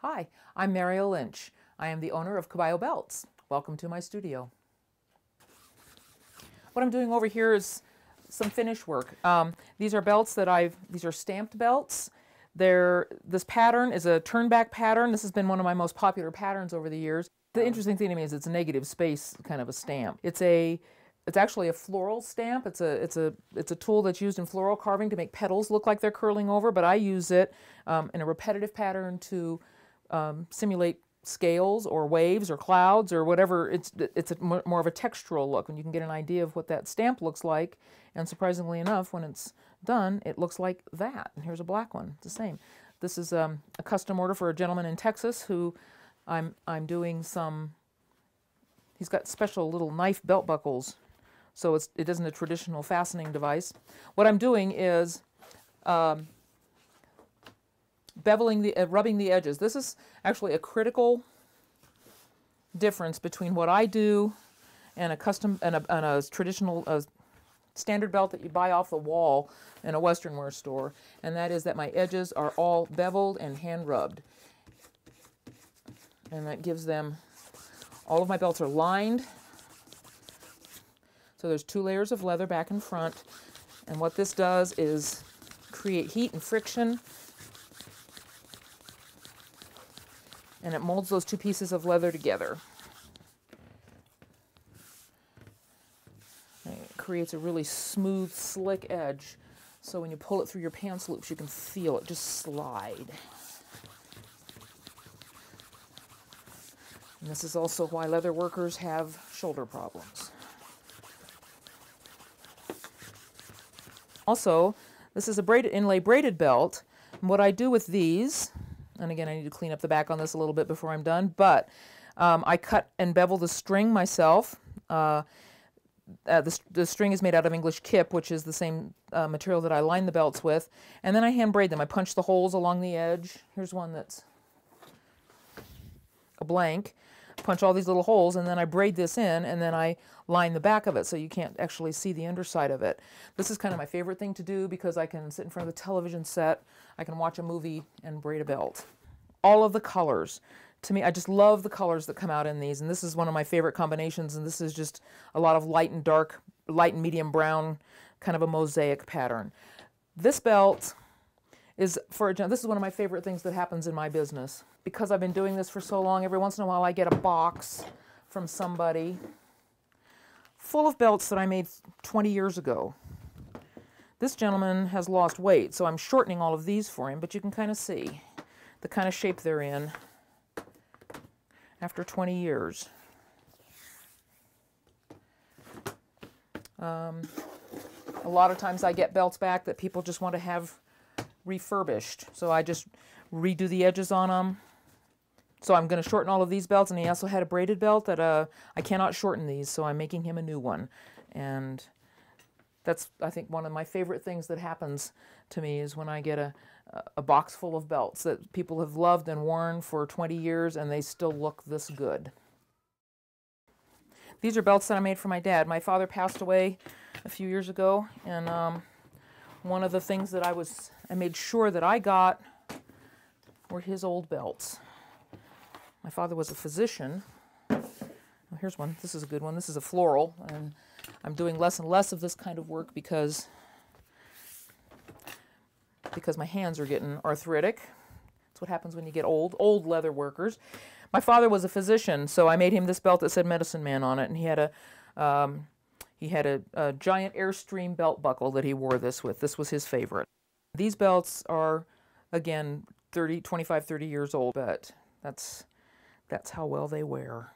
Hi, I'm Mariel Lynch. I am the owner of Caballo Belts. Welcome to my studio. What I'm doing over here is some finish work. These are belts that these are stamped belts. This pattern is a turn-back pattern. This has been one of my most popular patterns over the years. The interesting thing to me is it's a negative space kind of a stamp. It's actually a floral stamp. It's a tool that's used in floral carving to make petals look like they're curling over, but I use it in a repetitive pattern to simulate scales or waves or clouds or whatever. It's more of a textural look, and you can get an idea of what that stamp looks like. And surprisingly enough, when it's done, it looks like that. And here's a black one. It's the same. This is a custom order for a gentleman in Texas who I'm doing some. He's got special little knife belt buckles, so it isn't a traditional fastening device. What I'm doing is rubbing the edges. This is actually a critical difference between what I do and a traditional standard belt that you buy off the wall in a Western wear store, and that is that my edges are all beveled and hand rubbed, and that gives them. All of my belts are lined, so there's 2 layers of leather back and front, and what this does is create heat and friction, and it molds those 2 pieces of leather together. And it creates a really smooth, slick edge, so when you pull it through your pants loops, you can feel it just slide. And this is also why leather workers have shoulder problems. Also, this is a inlay braided belt. And what I do with these, and again, I need to clean up the back on this a little bit before I'm done, but I cut and bevel the string myself. The string is made out of English kip, which is the same material that I line the belts with, and then I hand braid them. I punch the holes along the edge. Here's one that's a blank. Punch all these little holes, and then I braid this in, and then I line the back of it so you can't actually see the underside of it. This is kind of my favorite thing to do because I can sit in front of the television set, I can watch a movie and braid a belt. All of the colors. To me, I just love the colors that come out in these, and this is one of my favorite combinations, and this is just a lot of light and dark, light and medium brown, kind of a mosaic pattern. This belt is this is one of my favorite things that happens in my business. Because I've been doing this for so long, every once in a while I get a box from somebody full of belts that I made 20 years ago. This gentleman has lost weight, so I'm shortening all of these for him, but you can kind of see the kind of shape they're in after 20 years. A lot of times I get belts back that people just want to have refurbished, so I just redo the edges on them. So I'm going to shorten all of these belts, and he also had a braided belt that I cannot shorten these, so I'm making him a new one. And that's, I think, one of my favorite things that happens to me is when I get a box full of belts that people have loved and worn for 20 years, and they still look this good. These are belts that I made for my dad. My father passed away a few years ago, and one of the things that I made sure that I got were his old belts. My father was a physician. Oh, here's one. This is a good one. This is a floral, and I'm doing less and less of this kind of work because my hands are getting arthritic. That's what happens when you get old leather workers. My father was a physician, so I made him this belt that said Medicine Man on it, and he had a giant Airstream belt buckle that he wore this with. This was his favorite. These belts are, again, 25, 30 years old, but that's how well they wear.